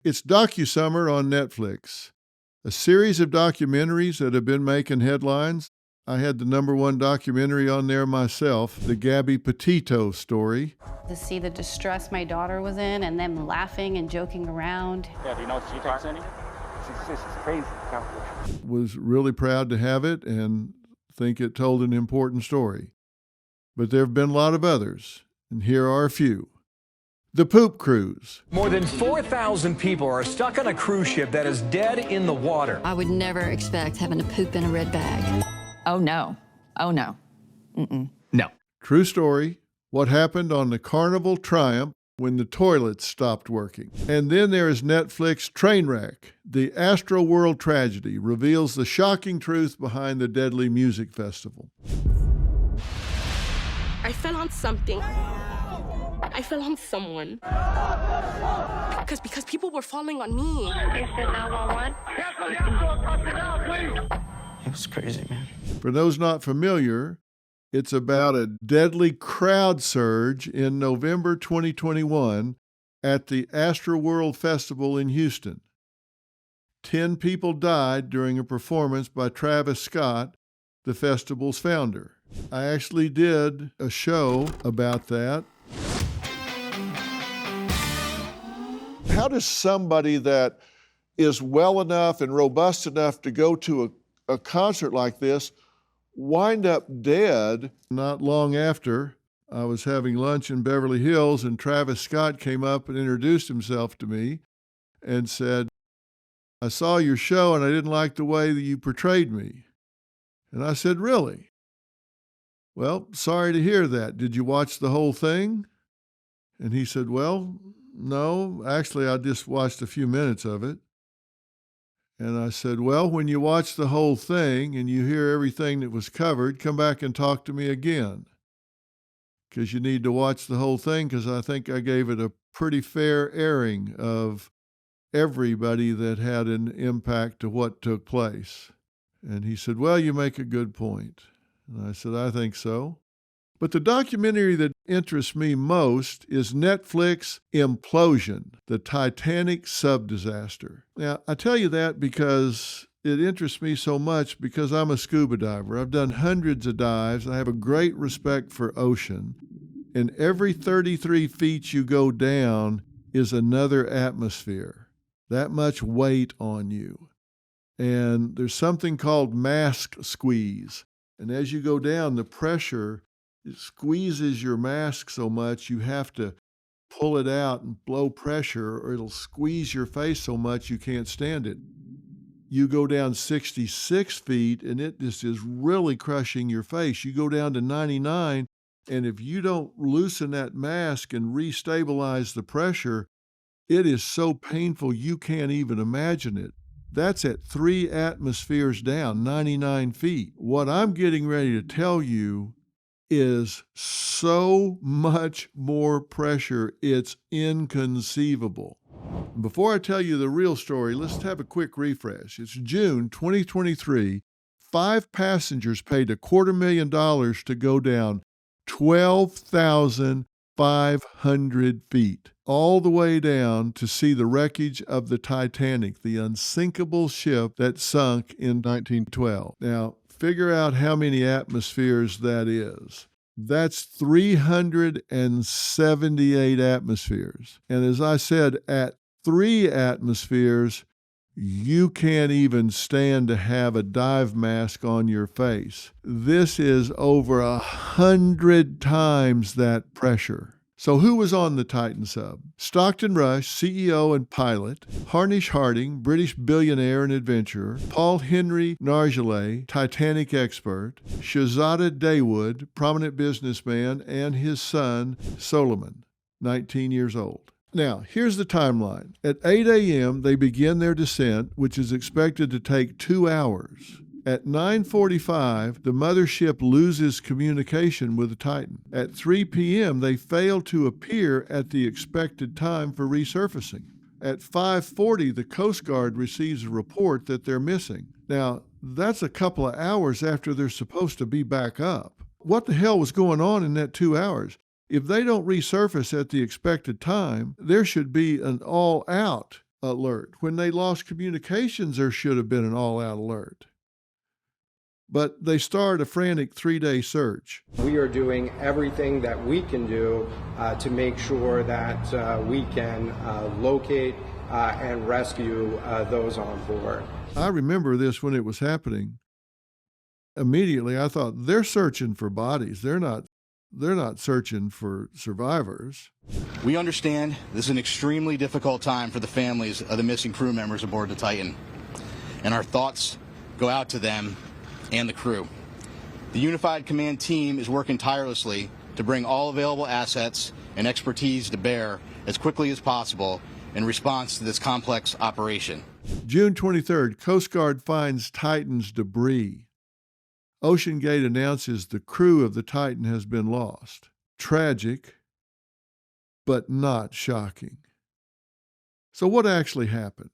It's DocuSummer on Netflix, a series of documentaries that have been making headlines. I had the #1 documentary on there myself, the Gabby Petito story. To see the distress my daughter was in and them laughing and joking around. Yeah, do you know if she takes any? She's crazy. Was really proud to have it and think it told an important story. But there have been a lot of others, and here are a few. The Poop Cruise. More than 4,000 people are stuck on a cruise ship that is dead in the water. I would never expect having to poop in a red bag. Oh, no. Oh, no. No. True story. What happened on the Carnival Triumph when the toilets stopped working. And then there is Netflix Trainwreck. The Astroworld tragedy reveals the shocking truth behind the deadly music festival. I fell on something. I fell on someone. Because people were falling on me. It was crazy, man. For those not familiar, it's about a deadly crowd surge in November 2021 at the Astroworld Festival in Houston. 10 people died during a performance by Travis Scott, the festival's founder. I actually did a show about that. How does somebody that is well enough and robust enough to go to a concert like this wind up dead? Not long after, I was having lunch in Beverly Hills, and Travis Scott came up and introduced himself to me and said, "I saw your show and I didn't like the way that you portrayed me." And I said, "Really? Well, sorry to hear that. Did you watch the whole thing?" And he said, "Well, no, actually, I just watched a few minutes of it." And I said, "Well, when you watch the whole thing and you hear everything that was covered, come back and talk to me again. Because you need to watch the whole thing, because I think I gave it a pretty fair airing of everybody that had an impact to what took place." And he said, "Well, you make a good point." And I said, "I think so." But the documentary that interests me most is Netflix Implosion, the Titanic sub-disaster. Now, I tell you that because it interests me so much because I'm a scuba diver. I've done hundreds of dives. I have a great respect for ocean. And every 33 feet you go down is another atmosphere. That much weight on you. And there's something called mask squeeze. And as you go down, the pressure, it squeezes your mask so much you have to pull it out and blow pressure, or it'll squeeze your face so much you can't stand it. You go down 66 feet and it just is really crushing your face. You go down to 99, and if you don't loosen that mask and restabilize the pressure, it is so painful you can't even imagine it. That's at 3 atmospheres down, 99 feet. What I'm getting ready to tell you is so much more pressure, it's inconceivable. Before I tell you the real story, let's have a quick refresh. It's June 2023. 5 passengers paid $250,000 to go down 12,500 feet, all the way down to see the wreckage of the Titanic, the unsinkable ship that sunk in 1912. Now, figure out how many atmospheres that is. That's 378 atmospheres. And as I said, at 3 atmospheres, you can't even stand to have a dive mask on your face. This is over 100 times that pressure. So who was on the Titan sub? Stockton Rush, CEO and pilot; Harnish Harding, British billionaire and adventurer; Paul Henry Nargeolet, Titanic expert; Shahzada Dawood, prominent businessman, and his son, Solomon, 19 years old. Now, here's the timeline. At 8 a.m., they begin their descent, which is expected to take 2 hours. At 9:45, the mothership loses communication with the Titan. At 3 p.m., they fail to appear at the expected time for resurfacing. At 5:40, the Coast Guard receives a report that they're missing. Now, that's a couple of hours after they're supposed to be back up. What the hell was going on in that 2 hours? If they don't resurface at the expected time, there should be an all-out alert. When they lost communications, there should have been an all-out alert. But they start a frantic 3-day search. We are doing everything that we can do to make sure that we can locate and rescue those on board. I remember this when it was happening. Immediately, I thought, they're searching for bodies. They're not searching for survivors. We understand this is an extremely difficult time for the families of the missing crew members aboard the Titan, and our thoughts go out to them and the crew. The Unified Command team is working tirelessly to bring all available assets and expertise to bear as quickly as possible in response to this complex operation. June 23rd, Coast Guard finds Titan's debris. OceanGate announces the crew of the Titan has been lost. Tragic, but not shocking. So what actually happened?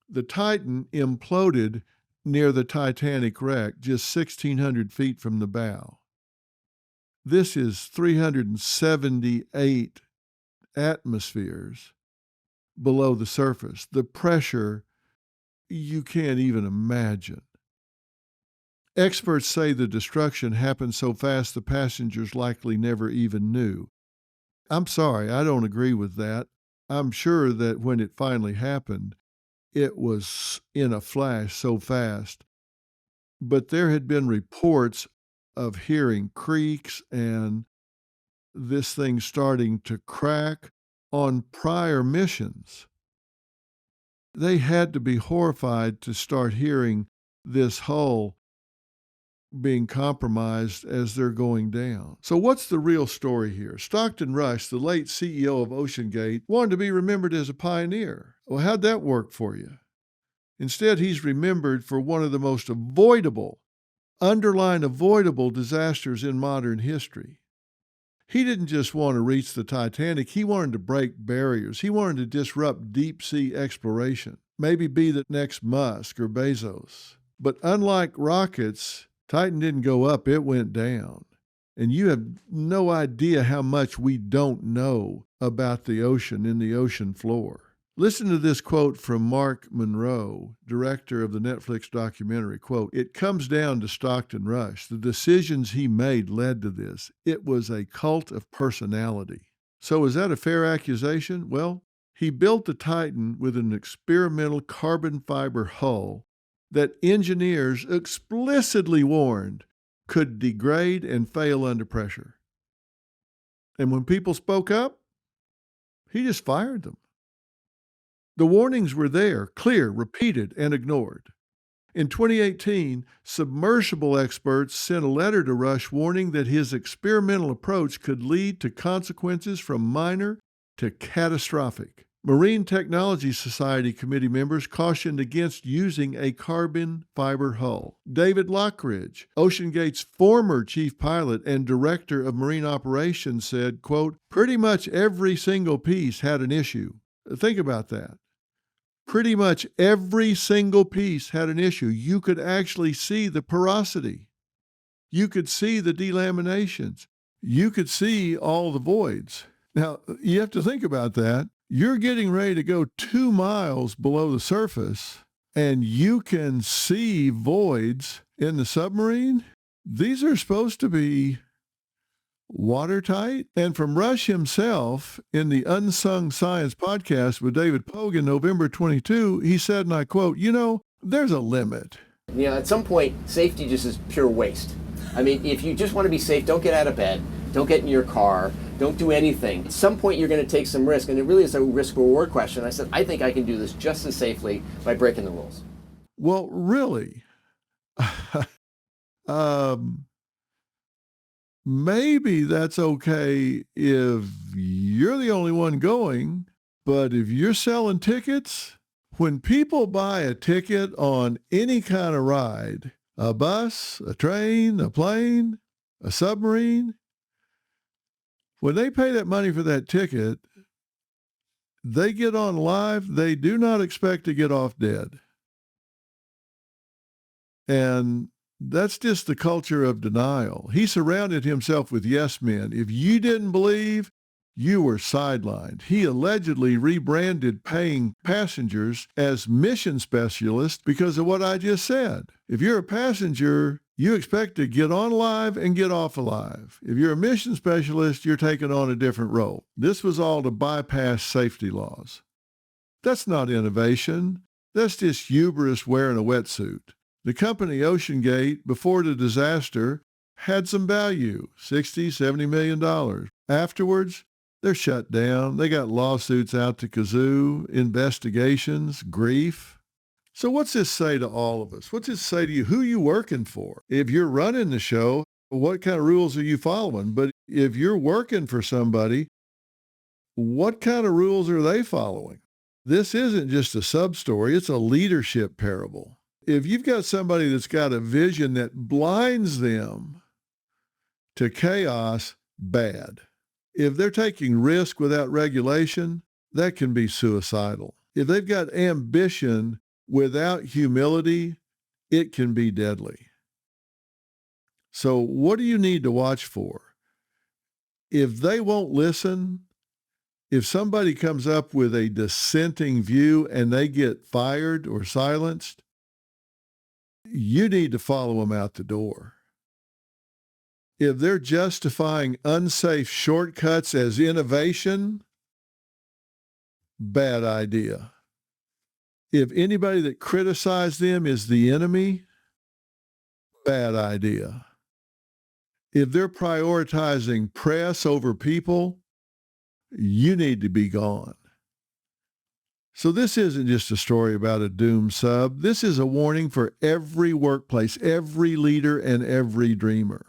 The Titan imploded near the Titanic wreck, just 1,600 feet from the bow. This is 378 atmospheres below the surface. The pressure you can't even imagine. Experts say the destruction happened so fast the passengers likely never even knew. I'm sorry, I don't agree with that. I'm sure that when it finally happened, it was in a flash so fast. But there had been reports of hearing creaks and this thing starting to crack on prior missions. They had to be horrified to start hearing this hull being compromised as they're going down. So what's the real story here? Stockton Rush, the late CEO of OceanGate, wanted to be remembered as a pioneer. Well, how'd that work for you? Instead, he's remembered for one of the most avoidable, underline avoidable disasters in modern history. He didn't just want to reach the Titanic, he wanted to break barriers. He wanted to disrupt deep-sea exploration, maybe be the next Musk or Bezos. But unlike rockets, Titan didn't go up, it went down. And you have no idea how much we don't know about the ocean and the ocean floor. Listen to this quote from Mark Monroe, director of the Netflix documentary, quote, "It comes down to Stockton Rush. The decisions he made led to this. It was a cult of personality." So is that a fair accusation? Well, he built the Titan with an experimental carbon fiber hull that engineers explicitly warned could degrade and fail under pressure. And when people spoke up, he just fired them. The warnings were there, clear, repeated, and ignored. In 2018, Submersible experts sent a letter to Rush warning that his experimental approach could lead to consequences from minor to catastrophic. Marine Technology Society committee members cautioned against using a carbon fiber hull. David Lockridge, OceanGate's former chief pilot and director of marine operations, said, quote, "Pretty much every single piece had an issue." Think about that. Pretty much every single piece had an issue. You could actually see the porosity. You could see the delaminations. You could see all the voids. Now, you have to think about that. You're getting ready to go 2 miles below the surface, and you can see voids in the submarine. These are supposed to be watertight. And from Rush himself, in the Unsung Science podcast with David Pogue in November 22, he said, and I quote, "There's a limit." At some point, safety just is pure waste. I mean, if you just want to be safe, don't get out of bed, don't get in your car, don't do anything. At some point, you're going to take some risk, and it really is a risk-reward question. I said, I think I can do this just as safely by breaking the rules. Well, really? Maybe that's okay if you're the only one going, but if you're selling tickets, when people buy a ticket on any kind of ride, a bus, a train, a plane, a submarine, when they pay that money for that ticket, they get on live, they do not expect to get off dead. And that's just the culture of denial. He surrounded himself with yes men. If you didn't believe, You were sidelined. He allegedly rebranded paying passengers as mission specialists because of what I just said. If you're a passenger, you expect to get on alive and get off alive. If you're a mission specialist, you're taking on a different role. This was all to bypass safety laws. That's not innovation. That's just hubris wearing a wetsuit. The company OceanGate, before the disaster, had some value, $60, $70 million. Afterwards, they're shut down. They got lawsuits out to kazoo, investigations, grief. So what's this say to all of us? What's this say to you? Who are you working for? If you're running the show, what kind of rules are you following? But if you're working for somebody, what kind of rules are they following? This isn't just a sub-story. It's a leadership parable. If you've got somebody that's got a vision that blinds them to chaos, bad. If they're taking risk without regulation, that can be suicidal. If they've got ambition without humility, it can be deadly. So what do you need to watch for? If they won't listen, if somebody comes up with a dissenting view and they get fired or silenced, you need to follow them out the door. If they're justifying unsafe shortcuts as innovation, bad idea. If anybody that criticized them is the enemy, bad idea. If they're prioritizing press over people, you need to be gone. So this isn't just a story about a doomed sub. This is a warning for every workplace, every leader, and every dreamer.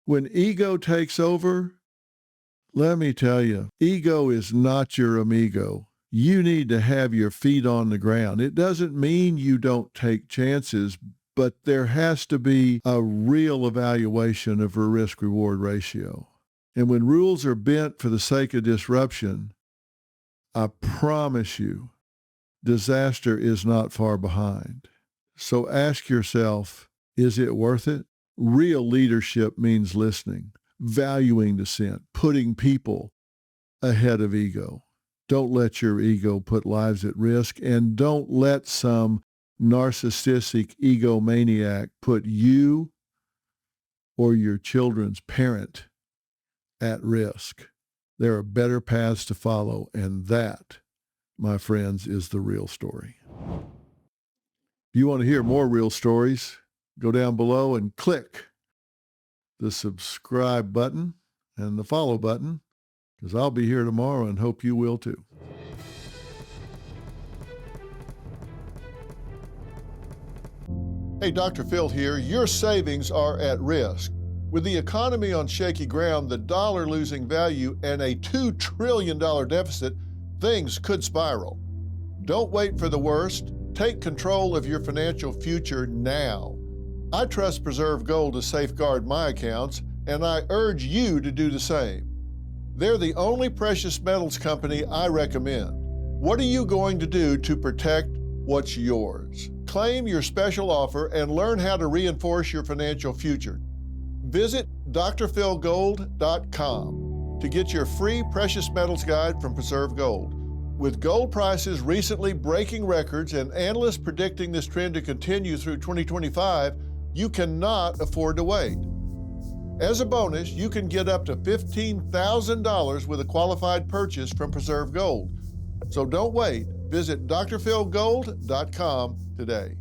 When ego takes over, let me tell you, ego is not your amigo. You need to have your feet on the ground. It doesn't mean you don't take chances, but there has to be a real evaluation of a risk-reward ratio. And when rules are bent for the sake of disruption, I promise you, disaster is not far behind. So ask yourself, is it worth it? Real leadership means listening, valuing dissent, putting people ahead of ego. Don't let your ego put lives at risk, and don't let some narcissistic egomaniac put you or your children's parent at risk. There are better paths to follow, and that, my friends, is the real story. If you want to hear more real stories, go down below and click the subscribe button and the follow button, because I'll be here tomorrow and hope you will too. Hey, Dr. Phil here. Your savings are at risk. With the economy on shaky ground, the dollar losing value, and a $2 trillion deficit, things could spiral. Don't wait for the worst. Take control of your financial future now. I trust Preserve Gold to safeguard my accounts, and I urge you to do the same. They're the only precious metals company I recommend. What are you going to do to protect what's yours? Claim your special offer and learn how to reinforce your financial future. Visit drphilgold.com to get your free precious metals guide from Preserve Gold. With gold prices recently breaking records and analysts predicting this trend to continue through 2025, you cannot afford to wait. As a bonus, you can get up to $15,000 with a qualified purchase from Preserve Gold. So don't wait. Visit drphilgold.com today.